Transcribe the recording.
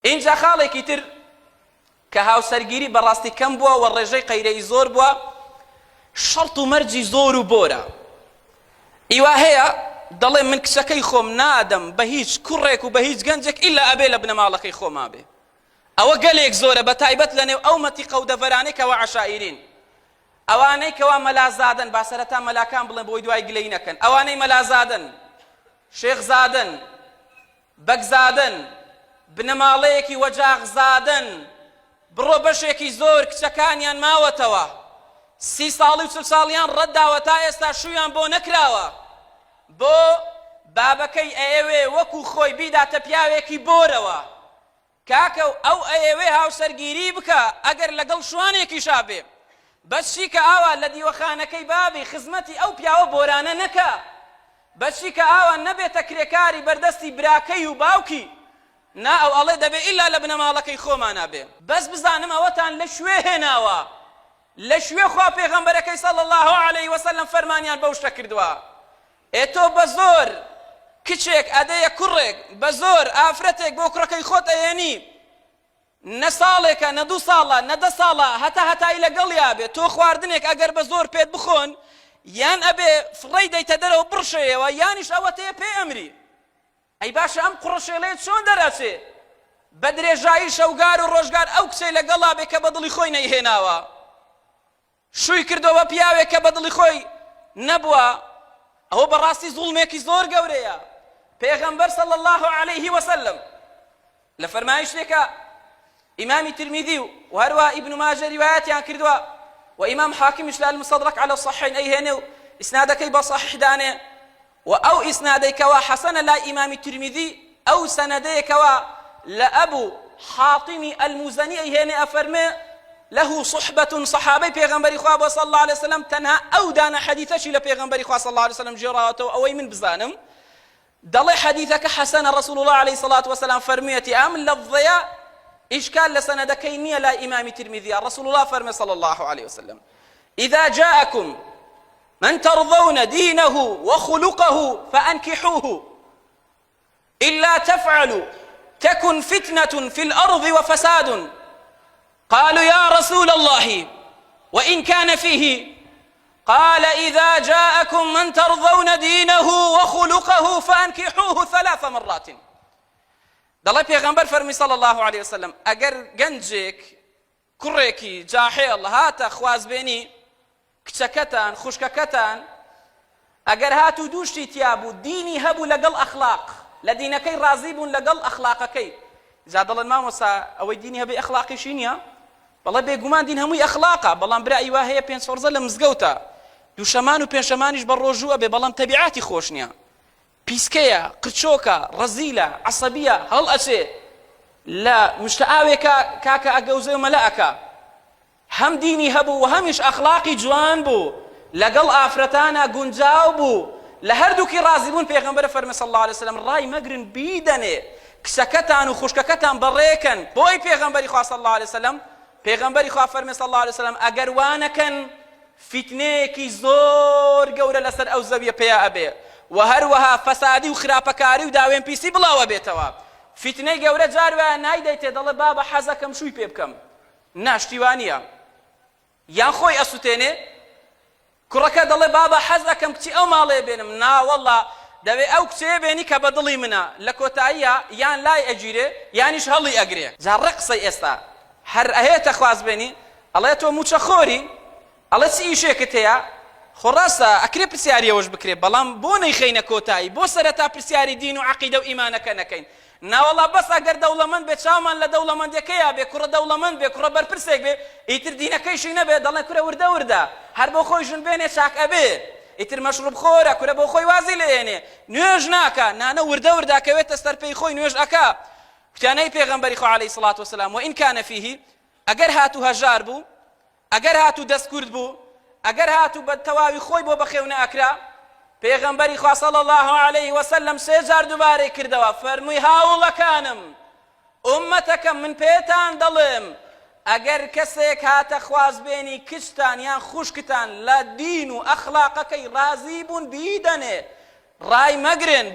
اینجا خاڵێکی تر کە هاوسەرگیری بەڕاستی کەم بووە و ڕێژەی قەیرەی زۆر بووە، شەڕت و مەرجی زۆر و بۆرە. ئیوا هەیە دەڵێ من کچەکەی خۆم نادەم بە هیچ کوڕێک و بە هیچ گەنجێک ئیلا ئەبێ لە بنەماڵەکەی خۆما بێ. ئەوە گەلێک زۆرە، بە تایبەت لە نێو ئەو مەتی قەودەڤەرانەی کەوا عەشائیرین، ئەوانەی کەوا مەلازادن، با سەرەتا مەلاکان بڵێن بۆی دوای گلەی نەکەن، ئەوانەی مەلازادن، شێخزادن، بەگزادن، بنەماڵەیەکی وەجاغزادن، بڕۆ بەشێکی زۆر کچەکانیان ماوەتەوە، 30 ساڵی و 40 ساڵیان ڕەتداوە تا ئێستا شوویان بۆ نەکراوە، بۆ بابەکەی ئەیەوێ وەکو خۆی بیداتە پیاوێکی بۆرەوە. کاکە ئەو ئەیەوێ هاوسەرگیری بکە ئەگەر لەگەڵ شوانێکی شابێ، بەچی کە ئاوا لە دیوەخانەکەی بابی خزمەتی ئەو پیاوە بۆرانە نەکە، بەچی کە ئاوا نەبێتە کرێکاری بەردەستی براکەی و باوکی، نا ئەو ئەڵێ دەبێ ئیلا لە بنەماڵەکەی خۆمانە بێ. بەس بزانم ئەوەتان لە شوێ هێناوە، لە شوێ خوا پێغەمبەرەکەی صلی الله علیه وسلم فەرمانیان بەو شتە کردووە. ئێتۆ بە زۆر کچێک ئەدەیە کوڕێک بە زۆر ئافرەتێک بۆ کوڕەکەی خۆت ئەێنی، نە ساڵێکە نە 2 ساڵە نە 10 ساڵە هەتایی لەگەڵیا بێت، تۆ خواردنێک ئەگەر بە زۆر پێت بخۆن یان ئەبێ فڕەی دەیتە دەرەوە بڕشەیەوە یانیش ئەوە تەیە پێ ئەمری. ئەی باشە ئەم قوڕشێڵەیە چۆن دەرەچێ؟ بە درێژایی شەوگار و ڕۆژگار ئەو کچەی لەگەڵا بێ کە بە دڵی خۆی نەیهێناوە، شووی کردەوە پیاوێک کە بە دڵی خۆی نەبووە، ئەوە بەڕاستی زوڵمێکی زۆر گەورەیە. پێغەمبەر صلی الله علیه وسلم لە فەرمایشتێکە ئیمامی ترمیذی و هەروە ئیبن ماجە ریوایەتیان کردووە و ئیمام حاکمیش لە المستدرک علی الصحیحین ئەیهێنێ و ئیسنادەکەی بە صحیح دانێ، و ئەو ئیسنادەیەکەوە حەسەنە لای ئیمامی ترمیذی، ئەو سەنەدەیەکەوە لە ئەبوو حاتمی الموزنی ئەیهێنێ ئەفەرمێ له صحبة صحابي پیغمبری خواه صلى الله عليه وسلم تنها او دانا حديثشي لپیغمبری خواه صلى الله عليه وسلم جراته اوي من بزانم دلي حديثك حسن رسول الله عليه الصلاة والسلام فرميتي ام لفظيا اشكال لسندكينية لا امام ترمذي رسول الله فرمي صلى الله عليه وسلم اذا جاءكم من ترضون دينه وخلقه فانكحوه الا تفعلوا تكن فتنة في الارض وفساد. قالوا يا رسول الله وإن كان فيه؟ قال إذا جاءكم من ترضون دينه وخلقه فأنكحوه 3 مرات. دڵێ پێغەمبەر فەرمی صلى الله عليه وسلم ئەگەر گەنجێک کوڕێکی جاحێڵ هاتە خوازبێنی کچەکەتان خوشکەکەتان، ئەگەر هاتوو دووشتی تیا بوو، دینی هەبوو لەگەڵ ئەخلاق، لە دینەکەی ڕازی بوون لەگەڵ ئەخلاقەکەی، جا دەڵێن مامۆستا ئەوەی دینی هەبێ ئەخلاقیشی نییە؟ بەڵێ بێگومان دین هەمووی ئەخلاقە، بەڵام برای وا هەیە 5 فەرزە لە مزگەوتە، دووشەمان و پێنجشەمانیش بە ڕۆژوو ئەبێ، بەڵام تەبیعاتی خۆش نییە، پیسکەیە، قرچۆکە، ڕەزیلە، عەسەبیە، هەڵ ئەچێ لە مشتە ئاوێکە کاکە ئەگەوزێ و مەلەئەکە. هەم دینی هەبوو و هەمیش ئەخلاقی جوان بوو، لەگەڵ ئافرەتانە گونجاو بوو، لە هەردووکی ڕازی بوون. پێغەمبەر فەرمێ صلی الله عليه وسلم ڕای مەگرن بیدەنێ، کچەکەتان و خوشکەکەتان بەڕێکەن. بۆی پێغەمبەری خوا صلی الله عليه وسلم پێغەمبەری خوا فەرمێ صلی الله عليه وسلم ئەگەر وانەکەن فتنەیەکی زۆر گەورە لەسەر ئەو زەویە پێیا ئەبێ، و هەروەها فەسادی و خراپەکاری و داوێن پیسی بڵاوە بێتەوە. فتنەی گەورە جار وایە نایدەیتێ دەڵێ بابە حەزەکەم شووی پێ بکەم، ناشتیوانیە، یان خۆی ئەسووتێنێ کوڕەکە دەڵێ بابە حەزەکەم کچی ئەو ماڵێ بێنم، ناوەڵڵا دەوێ ئەو کچێ بێنی کە بە دڵی منە، لە کۆتاییە یان لای ئەگیرێ یانیش هەڵی ئەگرێ. جا ڕقسەی ئێستا هەر ئەهێتە خوازبێنی ئەڵێ تۆ موچە خۆری، ئەڵێ چی ئیشێکت هەیە؟ خۆ ڕاستە ئەکرێ پرسیاریەوەش بکرێ، بەڵام بۆ نەیخەینە کۆتایی، بۆ سەرەتا پرسیاری دین و عەقیدە و ئیمانەکە نەکەین. ناوەڵا بەس ئەگەر دەوڵەمەند بێ چاومان لە دەوڵەمەندەکەیە بێ، کوڕە دەوڵەمەند بێ، کوڕە بەرپرسێک بێ، ئیتر دینەکەیشی نەبێ، دەڵێن کورە وردە وردە، هەر بۆ خۆی ژن بێنێ چاک ئەبێ، ئیتر مەشروب خۆرە، کورە بۆ خۆی وازی لێنێ، نوێژ ناکە، نانە وردە ورداکەوێتە سەرپەی خۆی نوێژ ئەکا. کوتیانەی پێغەمبەری خوا عەلەیهی سڵات وسەلام وئین کانە فیه، ئەگەر هاتوو هەژار بوو، ئەگەر هاتوو دەستکورد بوو، ئەگەر هاتوو بە تەواوی خۆی بۆ بەخێونە ئەکرا، پێغەمبەری خوا صلی الله علیه وسلم 3 جار دووبارەی کردەوە، فەرمووی هاوڵەکانم ئومەتەکەم من پێتان دەڵێم ئەگەر کەسێک هاتە خوازبێنی کچتان یان خوشکتان لە دین و ئەخلاقەکەی ڕازی بوون بیدەنێ، ڕای مەگرن.